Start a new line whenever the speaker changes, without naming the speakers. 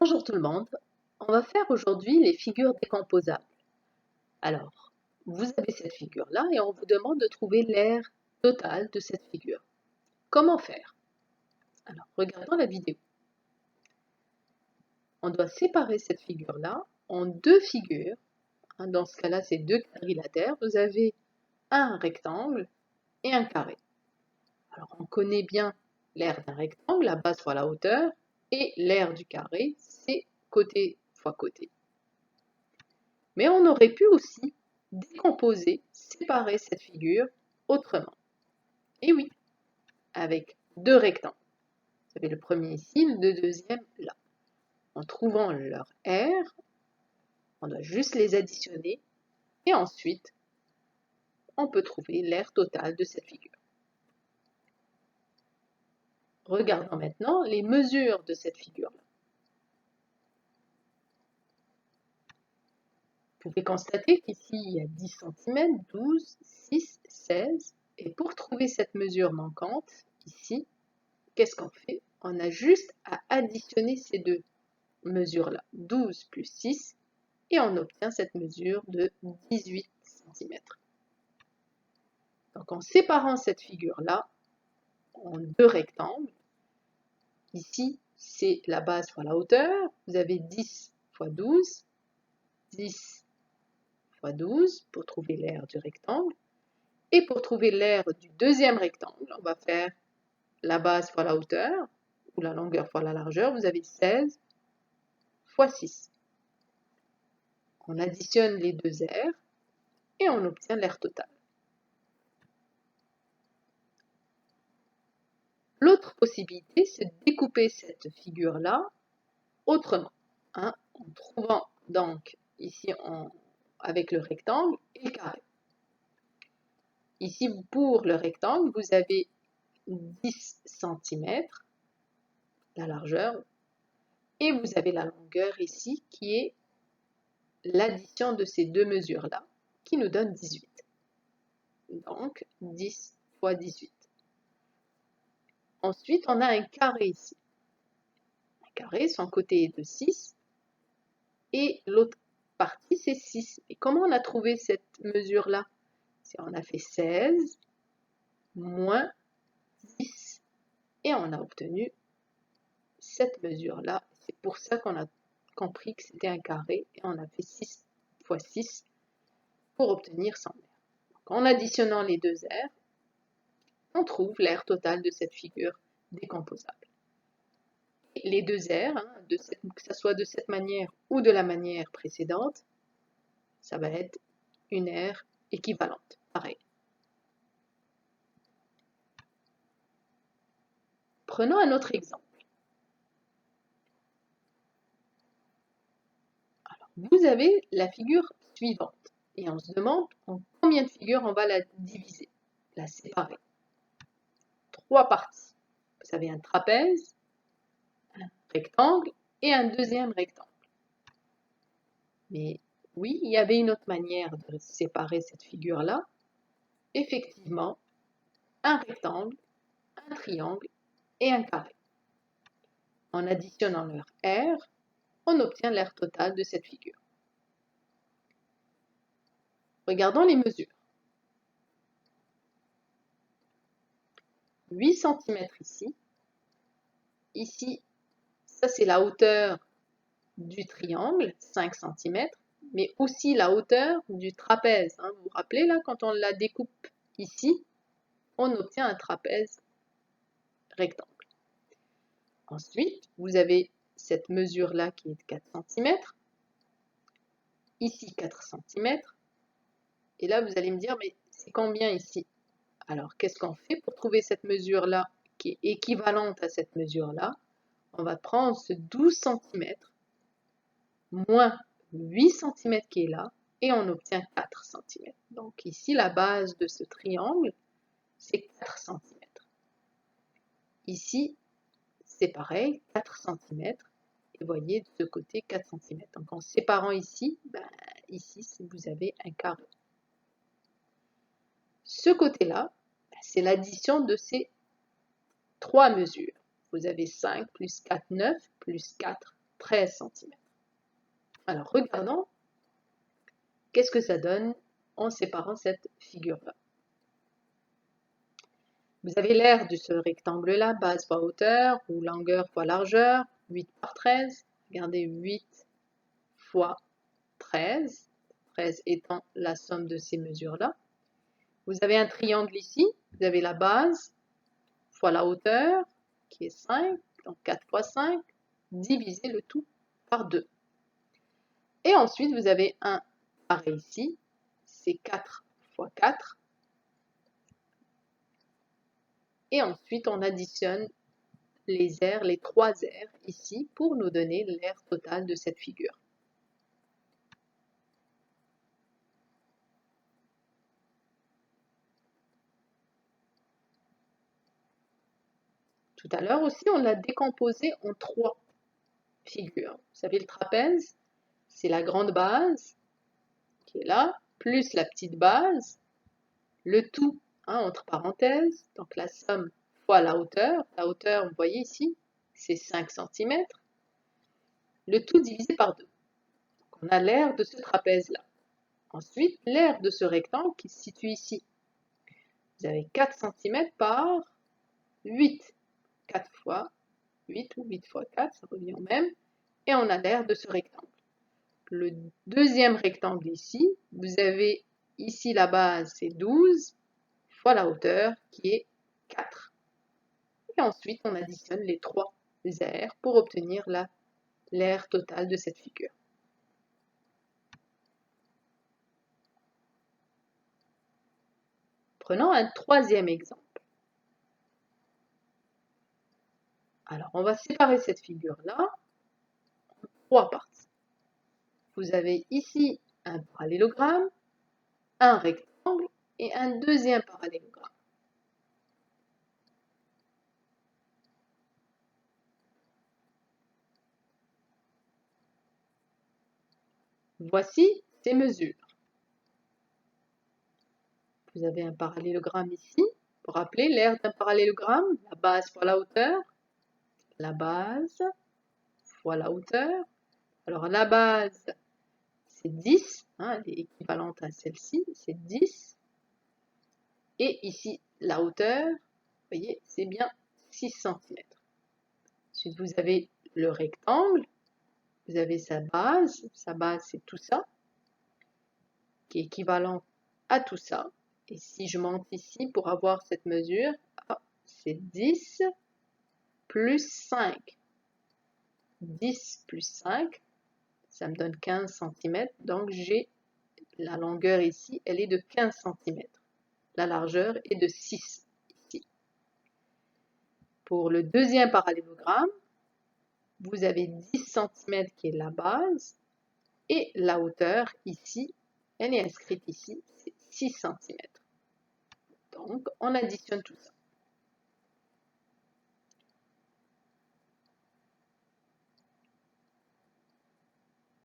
Bonjour tout le monde, on va faire aujourd'hui les figures décomposables. Alors, vous avez cette figure-là et on vous demande de trouver l'aire totale de cette figure. Comment faire? Alors, regardons la vidéo. On doit séparer cette figure-là en deux figures. Dans ce cas-là, c'est deux quadrilatères. Vous avez un rectangle et un carré. Alors, on connaît bien l'aire d'un rectangle, la base fois la hauteur, et l'aire du carré, c'est côté fois côté. Mais on aurait pu aussi décomposer, séparer cette figure autrement. Et oui, avec deux rectangles. Vous avez le premier ici, le deuxième là. En trouvant leur aire, on doit juste les additionner et ensuite, on peut trouver l'aire totale de cette figure. Regardons maintenant les mesures de cette figure-là. Vous pouvez constater qu'ici, il y a 10 cm, 12, 6, 16. Et pour trouver cette mesure manquante, ici, qu'est-ce qu'on fait? On a juste à additionner ces deux mesures-là, 12 plus 6, et on obtient cette mesure de 18 cm. Donc en séparant cette figure-là en deux rectangles, ici c'est la base fois la hauteur, vous avez 10 fois 12, 10 fois 12 pour trouver l'aire du rectangle, et pour trouver l'aire du deuxième rectangle, on va faire la base fois la hauteur, ou la longueur fois la largeur, vous avez 16 fois 6. On additionne les deux aires et on obtient l'aire totale. L'autre possibilité, c'est de découper cette figure-là autrement, en trouvant donc ici avec le rectangle et le carré. Ici, pour le rectangle, vous avez 10 cm, la largeur, et vous avez la longueur ici qui est l'addition de ces deux mesures-là, qui nous donne 18. Donc, 10 fois 18. Ensuite, on a un carré ici. Un carré, son côté est de 6, et l'autre partie, c'est 6. Et comment on a trouvé cette mesure-là? On a fait 16 moins 10, et on a obtenu cette mesure-là. C'est pour ça qu'on a compris que c'était un carré, et on a fait 6 fois 6 pour obtenir son aire. Donc, en additionnant les deux aires, on trouve l'aire totale de cette figure décomposable. Et les deux aires, que ce soit de cette manière ou de la manière précédente, ça va être une aire équivalente, pareil. Prenons un autre exemple. Alors, vous avez la figure suivante et on se demande en combien de figures on va la diviser, la séparer. 3 parties. Vous avez un trapèze, un rectangle et un deuxième rectangle. Mais oui, il y avait une autre manière de séparer cette figure-là. Effectivement, un rectangle, un triangle et un carré. En additionnant leur aire, on obtient l'aire totale de cette figure. Regardons les mesures. 8 cm ici. Ici, ça c'est la hauteur du triangle, 5 cm, mais aussi la hauteur du trapèze. Vous vous rappelez là, quand on la découpe ici, on obtient un trapèze rectangle. Ensuite, vous avez cette mesure-là qui est de 4 cm. Ici, 4 cm. Et là, vous allez me dire, mais c'est combien ici? Alors, qu'est-ce qu'on fait pour trouver cette mesure-là qui est équivalente à cette mesure-là? On va prendre ce 12 cm moins 8 cm qui est là, et on obtient 4 cm. Donc ici, la base de ce triangle, c'est 4 cm. Ici, c'est pareil, 4 cm. Et vous voyez, de ce côté, 4 cm. Donc en séparant ici, ici, vous avez un carré. Ce côté-là, c'est l'addition de ces trois mesures. Vous avez 5 plus 4, 9, plus 4, 13 cm. Alors, regardons qu'est-ce que ça donne en séparant cette figure-là. Vous avez l'aire de ce rectangle-là, base fois hauteur, ou longueur fois largeur, 8 par 13. Regardez, 8 fois 13, 13 étant la somme de ces mesures-là. Vous avez un triangle ici, vous avez la base fois la hauteur, qui est 5, donc 4 fois 5, divisé le tout par 2. Et ensuite, vous avez un pareil ici, c'est 4 fois 4. Et ensuite, on additionne les aires, les 3 aires ici, pour nous donner l'aire totale de cette figure. Tout à l'heure aussi, on l'a décomposé en 3 figures. Vous savez, le trapèze, c'est la grande base qui est là, plus la petite base, le tout, entre parenthèses, donc la somme fois la hauteur. La hauteur, vous voyez ici, c'est 5 cm. Le tout divisé par 2. Donc on a l'aire de ce trapèze-là. Ensuite, l'aire de ce rectangle qui se situe ici. Vous avez 4 cm par 8. 4 fois 8 ou 8 fois 4, ça revient au même. Et on a l'aire de ce rectangle. Le deuxième rectangle ici, vous avez ici la base, c'est 12, fois la hauteur qui est 4. Et ensuite, on additionne les 3 aires pour obtenir l'aire totale de cette figure. Prenons un troisième exemple. Alors, on va séparer cette figure-là en 3 parties. Vous avez ici un parallélogramme, un rectangle et un deuxième parallélogramme. Voici ces mesures. Vous avez un parallélogramme ici. Pour rappeler l'aire d'un parallélogramme, la base fois la hauteur, la base fois la hauteur. Alors la base, c'est 10, elle est équivalente à celle-ci, c'est 10. Et ici, la hauteur, vous voyez, c'est bien 6 cm. Ensuite, vous avez le rectangle, vous avez sa base c'est tout ça, qui est équivalent à tout ça. Et si je monte ici pour avoir cette mesure, c'est 10 plus 5. 10 plus 5, ça me donne 15 cm. Donc j'ai la longueur ici, elle est de 15 cm. La largeur est de 6 ici. Pour le deuxième parallélogramme, vous avez 10 cm qui est la base et la hauteur ici, elle est inscrite ici, c'est 6 cm. Donc on additionne tout ça.